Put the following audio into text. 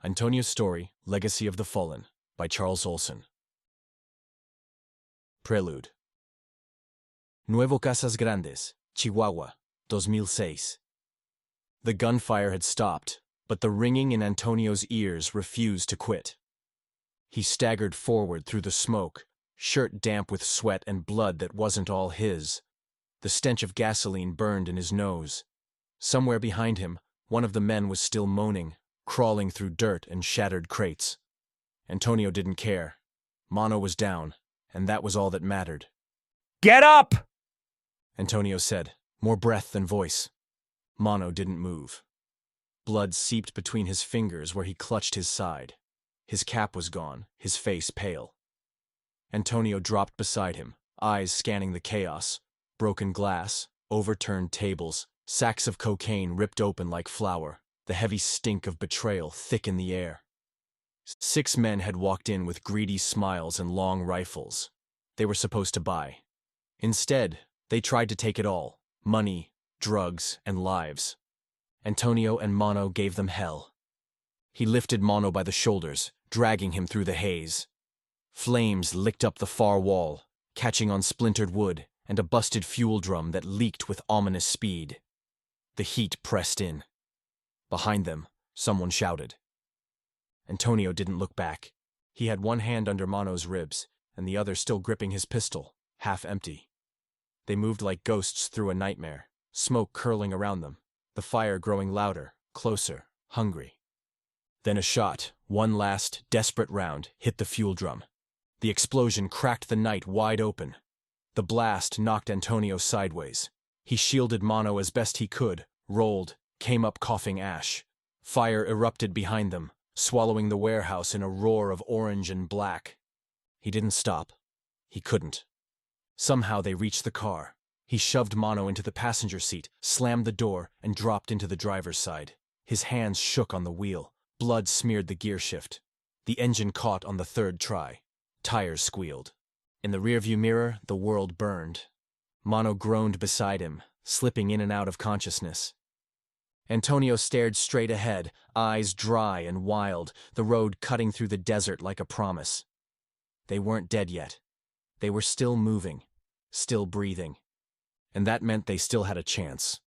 Antonio's Story, Legacy of the Fallen, by Charles Olson. Prelude. Nuevo, Casas Grandes, Chihuahua, 2006. The gunfire had stopped, but the ringing in Antonio's ears refused to quit. He staggered forward through the smoke, shirt damp with sweat and blood that wasn't all his. The stench of gasoline burned in his nose. Somewhere behind him, one of the men was still moaning, crawling through dirt and shattered crates. Antonio didn't care. Mono was down, and that was all that mattered. "Get up!" Antonio said, more breath than voice. Mono didn't move. Blood seeped between his fingers where he clutched his side. His cap was gone, his face pale. Antonio dropped beside him, eyes scanning the chaos. Broken glass, overturned tables, sacks of cocaine ripped open like flour, the heavy stink of betrayal thick in the air. 6 men had walked in with greedy smiles and long rifles. They were supposed to buy. Instead, they tried to take it all: money, drugs, and lives. Antonio and Mono gave them hell. He lifted Mono by the shoulders, dragging him through the haze. Flames licked up the far wall, catching on splintered wood and a busted fuel drum that leaked with ominous speed. The heat pressed in. Behind them, someone shouted. Antonio didn't look back. He had one hand under Mono's ribs, and the other still gripping his pistol, half empty. They moved like ghosts through a nightmare, smoke curling around them, the fire growing louder, closer, hungry. Then a shot, one last, desperate round, hit the fuel drum. The explosion cracked the night wide open. The blast knocked Antonio sideways. He shielded Mono as best he could, rolled, came up coughing ash. Fire erupted behind them, swallowing the warehouse in a roar of orange and black. He didn't stop. He couldn't. Somehow they reached the car. He shoved Mono into the passenger seat, slammed the door, and dropped into the driver's side. His hands shook on the wheel. Blood smeared the gear shift. The engine caught on the 3rd try. Tires squealed. In the rearview mirror, the world burned. Mono groaned beside him, slipping in and out of consciousness. Antonio stared straight ahead, eyes dry and wild, the road cutting through the desert like a promise. They weren't dead yet. They were still moving, still breathing. And that meant they still had a chance.